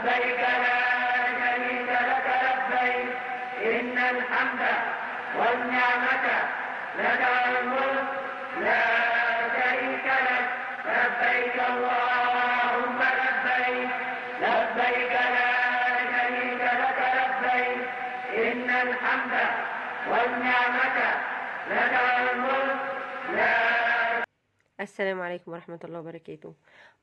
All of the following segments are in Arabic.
لبيك لا شريك لك لبيك إن الحمد والنعمة لك والملك لا شريك لك لبيك اللهم لبيك لبيك لا شريك لك لبيك إن الحمد والنعمة لك والملك لا. السلام عليكم ورحمة الله وبركاته.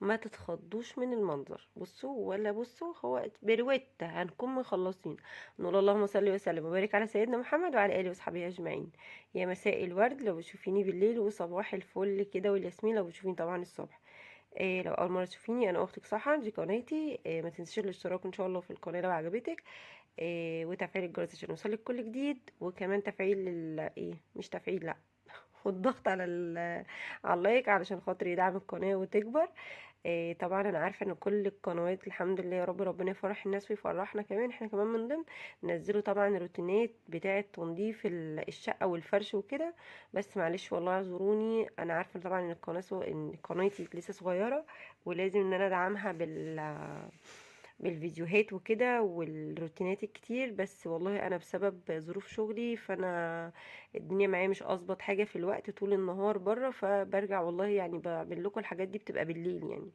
ما تتخضوش من المنظر، بصوا ولا بصوا، هو بروتة هنكون مخلصين. نقول اللهم صل وسلم وبارك على سيدنا محمد وعلى آله وصحبه أجمعين. يا مساء الورد لو بتشوفيني بالليل، وصباح الفل كده والياسمين لو بتشوفيني طبعا الصبح. لو أول مرة تشوفيني أنا أختك سحر، دي قناتي. ما تنسيش الاشتراك إن شاء الله في القناة لو عجبتك. وتفعيل الجرس عشان يوصلك كل جديد، وكمان تفعيل مش تفعيل، لأ، والضغط على على اللايك علشان خاطر يدعم القناة وتكبر. طبعا انا عارفة ان كل القنوات الحمد لله يا رب ربنا يفرح الناس ويفرحنا كمان، احنا كمان من ضمن نزلوا طبعا الروتينات بتاعة تنظيف الشقة والفرش وكده. بس معلش والله اعذروني، انا عارفة طبعا ان ان قناتي لسه صغيرة، ولازم ان انا ادعمها بالفيديوهات وكده والروتينات الكتير. بس والله انا بسبب ظروف شغلي، فانا الدنيا معايا مش اظبط حاجه في الوقت، طول النهار بره، فبرجع والله يعني بعمل لكم الحاجات دي بتبقى بالليل يعني.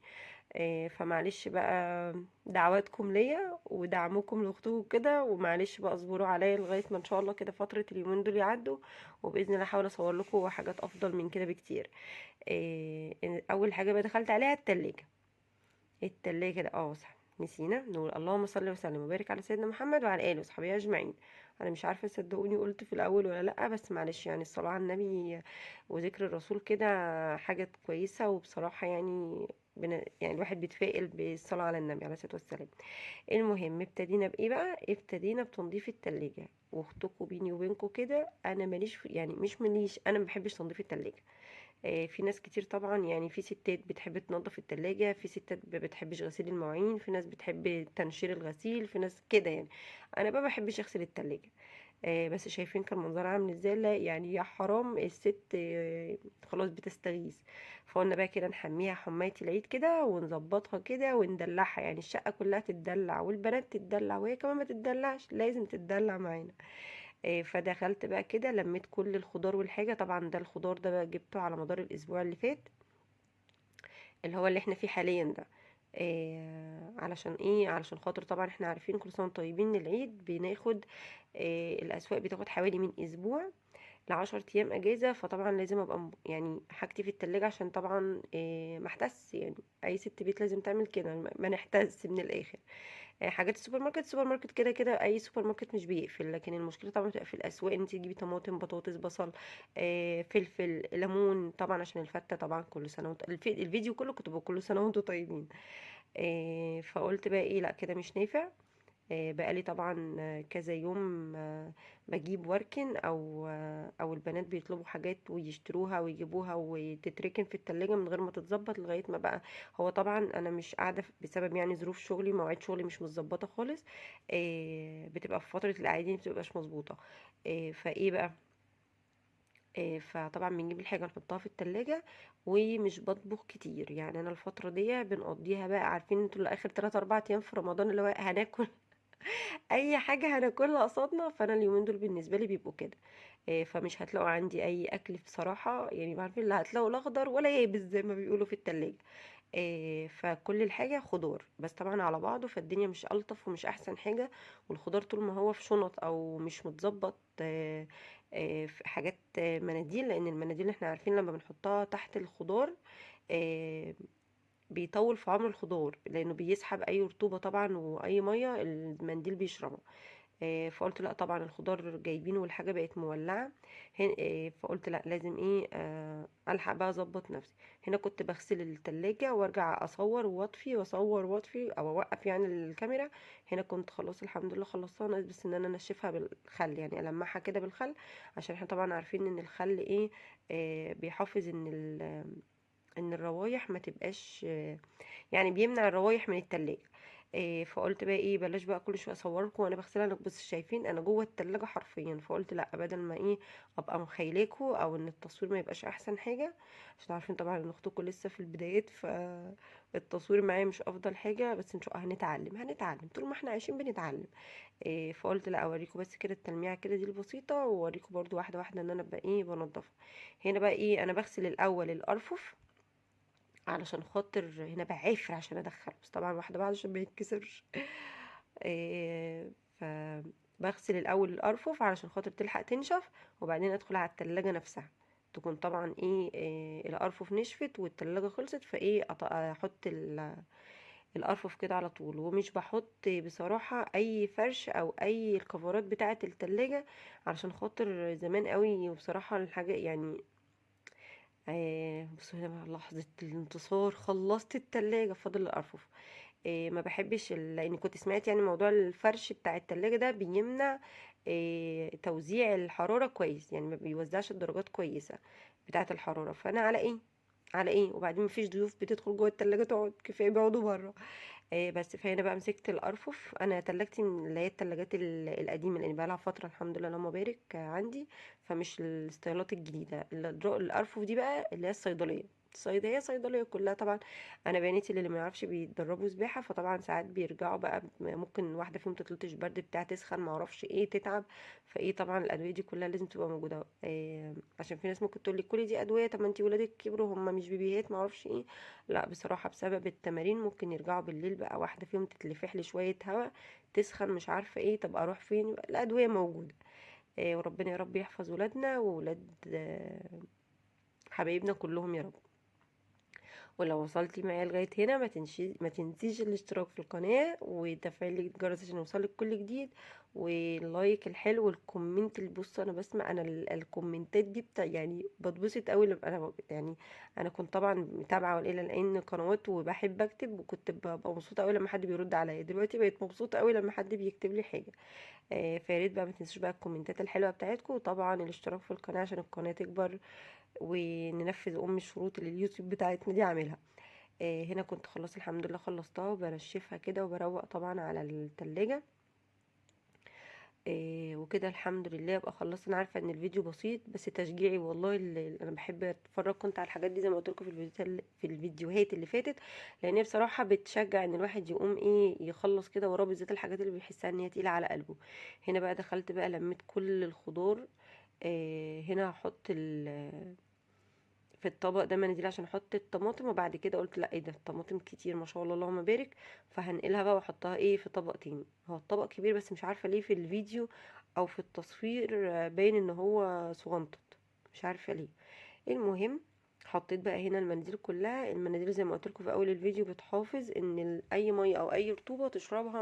فمعلش بقى، دعواتكم ليا ودعمكم لاختكم كده، ومعلش بقى اصبروا عليا لغايه ما ان شاء الله كده فتره اليومين دول يعدوا، وباذن الله احاول اصور لكم حاجات افضل من كده بكتير. اول حاجه بقى دخلت عليها التلاجة ده، صح، نسينا نقول اللهم صل وسلم وبارك على سيدنا محمد وعلى اله وصحبه اجمعين. انا مش عارفه صدقوني قلت في الاول ولا لا، بس معلش يعني الصلاه على النبي وذكر الرسول كده حاجه كويسه، وبصراحه يعني يعني الواحد بيتفائل بالصلاه على النبي عليه الصلاه والسلام. المهم ابتدينا بايه بقى؟ ابتدينا بتنظيف التلاجة. واختكم بيني وبينكم كده، انا ماليش يعني مش ماليش، انا ما بحبش تنظيف التلاجة. في ناس كتير طبعا، يعني في ستات بتحب تنظف التلاجة، في ستات ما بتحبش غسيل المواعين، في ناس بتحب تنشير الغسيل، في ناس كده يعني. انا بقى ما بحبش اغسل التلاجة. بس شايفين كان منظرها عامل ازاي؟ لا يعني يا حرام الست خلاص بتستغيث. فقلنا بقى كده نحميها حماية العيد كده، ونظبطها كده وندلعها، يعني الشقة كلها تتدلع والبنات تتدلع وهي كمان ما تتدلعش، لازم تتدلع معانا. فدخلت بقى كده لميت كل الخضار والحاجة. طبعا ده الخضار ده بقى جبته على مدار الاسبوع اللي فات، اللي هو اللي احنا فيه حاليا ده. علشان ايه؟ علشان خاطر طبعا احنا عارفين كل سنة وانتم طيبين، العيد بناخد الاسواق بتاخد حوالي من اسبوع ل10 ايام اجازة. فطبعا لازم ابقى يعني حاجتي في التلاجة، عشان طبعا ما احتس، يعني اي ست بيت لازم تعمل كده، ما نحتس من الاخر. حاجات السوبر ماركت كده كده اي سوبر ماركت مش بيقفل، لكن المشكله طبعا بتبقى في الاسواق، انت تجيبي طماطم، بطاطس، بصل، فلفل، ليمون، طبعا عشان الفته. طبعا كل سنه الفيديو كله كنت بقول كل سنه وانتم طيبين. فقلت بقى ايه، لا كده مش نافع. بقالي طبعا كذا يوم بجيب وركن، او البنات بيطلبوا حاجات ويشتروها ويجيبوها وتتركن في التلاجة من غير ما تتظبط لغاية ما بقى. هو طبعا انا مش قاعدة بسبب يعني ظروف شغلي، مواعيد شغلي مش متظبطة خالص. بتبقى في فترة الاعياد دي بتبقاش مظبوطة. فايه بقى؟ فطبعا بنجيب الحاجة نحطها في التلاجة، ومش بطبخ كتير. يعني انا الفترة دي بنقضيها بقى، عارفين انتوا الاخر 3 4 ايام في رمضان اللي هو هناكل اي حاجه هناكلها قصادنا. فانا اليومين دول بالنسبه لي بيبقوا كده. فمش هتلاقوا عندي اي اكل بصراحه، يعني عارفين لا هتلاقوا الاخضر ولا يابس زي ما بيقولوا في التلاجة. فكل الحاجه خضار بس طبعا على بعضه، فالدنيا مش الطف ومش احسن حاجه. والخضار طول ما هو في شنط او مش متظبط في حاجات مناديل، لان المناديل احنا عارفين لما بنحطها تحت الخضار آه، بيطول في عمر الخضار، لانه بيسحب اي رطوبه طبعا واي ميه المنديل بيشربها. فقلت لا طبعا الخضار جايبينه والحاجه بقت مولعه. فقلت لا لازم ايه الحق بقى اظبط نفسي. هنا كنت بغسل التلاجة وارجع اصور واطفي واصور واطفي او اوقف يعني الكاميرا. هنا كنت خلاص الحمد لله خلصتها، ناقص بس ان انا انشفها بالخل، يعني المعها كده بالخل، عشان احنا طبعا عارفين ان الخل ايه بيحافظ ان الروايح ما تبقاش، يعني بيمنع الروايح من التلاجة. فقلت بقى ايه بلاش بقى كل شويه اصوركم وانا بغسلها. انا بص شايفين انا جوه التلاجة حرفيا، فقلت لا بدل ما ايه ابقى مخيلاكوا او ان التصوير ما يبقاش احسن حاجه، عشان عارفين طبعا ان اختكم لسه في البدايات، فالتصوير معايا مش افضل حاجه، بس ان شاء الله هنتعلم طول ما احنا عايشين بنتعلم. فقلت لا اوريكم بس كده التلميعه كده دي البسيطه، واوريكم برضو واحده واحده ان انا بقى ايه بنضفها. هنا بقى ايه انا بغسل الاول الارفف علشان خاطر هنا بعافر عشان ادخله، بس طبعا واحده واحده عشان ما يتكسرش. إيه فبغسل الاول الارفف علشان خاطر تلحق تنشف، وبعدين ادخل على التلاجة نفسها تكون طبعا إيه الارفف نشفت والتلاجة خلصت، فايه احط الارفف كده على طول. ومش بحط بصراحة اي فرش او اي الكفرات بتاعة التلاجة، علشان خاطر زمان قوي وبصراحة الحاجة يعني بصوا هنا بقى لحظة الانتصار، خلصت التلاجة فاضل الأرفف. ما بحبش لأن كنت سمعت يعني موضوع الفرش بتاع التلاجة ده بيمنع توزيع الحرارة كويس، يعني ما بيوزعش الدرجات كويسة بتاعة الحرارة. فأنا على ايه وبعدين مفيش ضيوف بتدخل جوه التلاجة تقعد، كفاية بيقعدوا بره. بس فهنا بقى مسكت الارفف. انا تلاجتي من اللي هي التلاجات القديمه، لان بقى لها فتره الحمد لله اللهم بارك عندي، فمش الستايلات الجديده. الارفف دي بقى اللي هي الصيدليه، الصيدليه صيدليه كلها طبعا. انا بناتي اللي ما يعرفش بيتدربوا سباحه، فطبعا ساعات بيرجعوا بقى ممكن واحده فيهم تطلطش برد بتاع تسخن ما اعرفش ايه تتعب، فايه طبعا الادويه دي كلها لازم تبقى موجوده. عشان في ناس ممكن تقول لي كل دي ادويه، طب ما انتي ولادك كبروا هم مش بيبيهات ما اعرفش ايه. لا بصراحة بسبب التمارين ممكن يرجعوا بالليل بقى واحدة فيهم تتلفح لي شوية هوا تسخن مش عارفة ايه، طب اروح فين؟ يبقى الأدوية موجودة. وربنا يا رب يحفظ ولادنا وولاد حبايبنا كلهم يا رب. ولو وصلتي معايا لغاية هنا ما تنسيش الاشتراك في القناة وتفعيل الجرس عشان يوصلك كل جديد، واللايك الحلو والكومنت اللي بص انا بسمع انا الكومنتات دي بتاع يعني بتبسط قوي لما انا يعني انا كنت طبعا متابعة والى الان قنوات وبحب اكتب، وكنت ببقى مبسوطة قوي لما حد بيرد عليا. دلوقتي بقيت مبسوطة قوي لما حد بيكتب لي حاجة. فياريت بقى ما تنسوش بقى الكومنتات الحلوة بتاعتكم، وطبعا الاشتراك في القناة عشان القناة تكبر وننفذ الشروط اللي اليوتيوب بتاعتنا دي عاملها. هنا كنت خلاص الحمد لله خلصتها وبنشفها كده وبروق طبعا على التلاجة. وكده الحمد لله ابقى خلصت. انا عارفه ان الفيديو بسيط بس تشجيعي والله، اللي انا بحب اتفرج كنت على الحاجات دي زي ما قلت لكم في الفيديوهات اللي فاتت، لان هي بصراحه بتشجع ان الواحد يقوم ايه يخلص كده وراه، بالذات الحاجات اللي بيحسها ان هي تقيله على قلبه. هنا بقى دخلت بقى لميت كل الخضار. هنا هحط في الطبق ده مناديل عشان احط الطماطم، وبعد كده قلت لا ايه ده الطماطم كتير ما شاء الله اللهم بارك، فهنقلها بقى واحطها ايه في طبق تاني. هو الطبق كبير بس مش عارفه ليه في الفيديو او في التصوير باين ان هو صغنطط، مش عارفه ليه. المهم حطيت بقى هنا المناديل كلها. المناديل زي ما قلت لكم في اول الفيديو بتحافظ ان اي ميه او اي رطوبه تشربها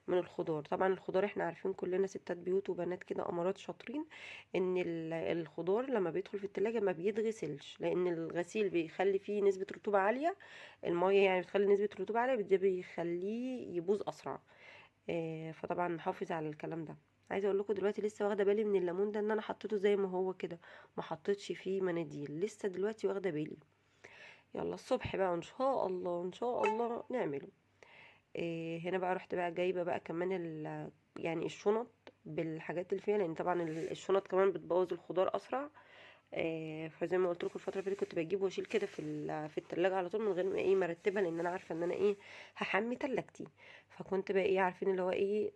من الخضار. طبعا الخضار احنا عارفين كلنا ستات بيوت وبنات كده امارات شاطرين ان الخضار لما بيدخل في التلاجة ما بيتغسلش، لان الغسيل بيخلي فيه نسبه رطوبه عاليه، الميه يعني بتخلي نسبه رطوبه عاليه، ده بيخليه يبوظ اسرع. فطبعا نحافظ على الكلام ده. عايزه اقول لكم دلوقتي لسه واخده بالي من الليمون ده ان انا حطيته زي ما هو كده، ما حطيتش فيه مناديل، لسه دلوقتي واخده بالي. يلا الصبح بقى ان شاء الله ان شاء الله نعمله. هنا بقى رحت بقى جايبه بقى كمان يعني الشنط بالحاجات اللي فيها، لان طبعا الشنط كمان بتبوظ الخضار اسرع. فزي ما قلت لكم الفتره اللي فاتت كنت بجيب واشيل كده في التلاجة على طول من غير ما ايه مرتبه، لان انا عارفه ان انا ايه هحمي تلاجتي. فكنت بقى ايه عارفين اللي هو ايه,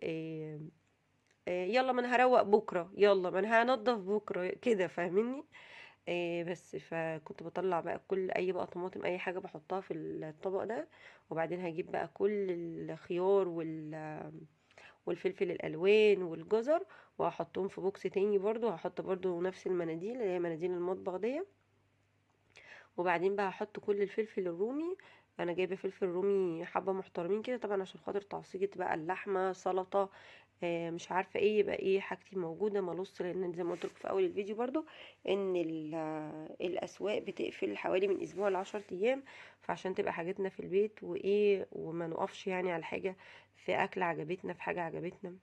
يلا ما انا هروق بكره، يلا ما انا هنضف بكره كده فاهميني. بس فكنت بطلع بقى كل اي بقى طماطم اي حاجه بحطها في الطبق ده، وبعدين هجيب بقى كل الخيار والفلفل الالوان والجزر وهحطهم في بوكس تاني. برضو هحط برضو نفس المناديل اللي هي مناديل المطبخ دي، وبعدين بقى هحط كل الفلفل الرومي. انا جايبه فلفل رومي حبه محترمين كده طبعا عشان خاطر تعصيجة بقى اللحمه سلطه، مش عارفه ايه يبقى ايه حاجتي موجوده ملص، لان زي ما قلت لكم في اول الفيديو برضو ان الاسواق بتقفل حوالي من اسبوع ل10 ايام، فعشان تبقى حاجتنا في البيت وايه وما نقفش يعني على حاجه في اكل عجبتنا في حاجه عجبتنا.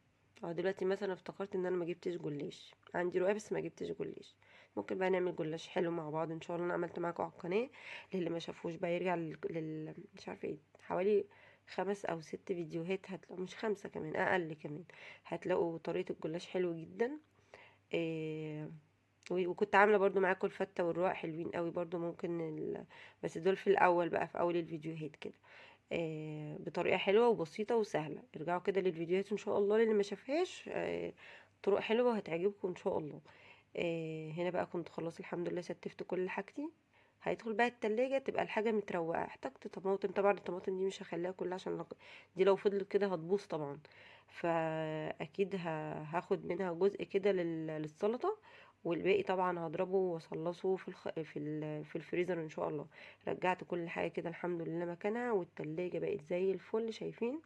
دلوقتي مثلا افتكرت ان انا ما جبتش جلاش، عندي رقاق بس ما جبتش جلاش. ممكن بقى نعمل جلاش حلو مع بعض ان شاء الله. انا عملت معاكم على القناه، للي ما شافوش بقى يرجع مش عارفه ايه حوالي 5 أو 6 فيديوهات هتلاقوا، مش 5 كمان، أقل كمان، هتلاقوا طريقة الجلاش حلو جدا. وكنت عاملة برضو معاكم الفتة والرقاق حلوين قوي برضو، ممكن بس دول في الأول بقى، في أول الفيديوهات كده. بطريقة حلوة وبسيطة وسهلة. ارجعوا كده للفيديوهات ان شاء الله للي ما شافهاش. طرق حلوة هتعجبكم ان شاء الله. هنا بقى كنت خلاص الحمد لله ستفت كل حاجتي. هيدخل بقى التلاجة تبقى الحاجة متروقة. احتجت طماطم، طبعا الطماطم دي مش هخليها كلها عشان دي لو فضلت كده هتبوظ طبعا. فاكيد هاخد منها جزء كده للسلطة، والباقي طبعا هضربه واصلصه في الفريزر ان شاء الله. رجعت كل حاجة كده الحمد لله مكانها، والتلاجة بقت زي الفل شايفين.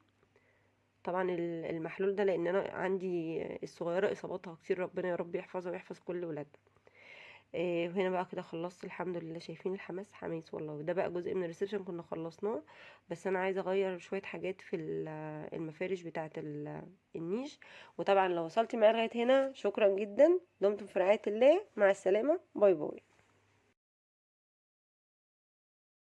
طبعا المحلول ده لان انا عندي الصغيرة اصاباتها كتير، ربنا يا رب يحفظها ويحفظ كل ولادها. وهنا بقى كده خلصت الحمد لله. شايفين الحماس حماس والله. وده بقى جزء من الريسبشن كنا خلصناه، بس انا عايزه اغير شويه حاجات في المفارش بتاعه النيش. وطبعا لو وصلتي معايا لغايه هنا شكرا جدا. دمتم في رعايه الله، مع السلامه، باي باي.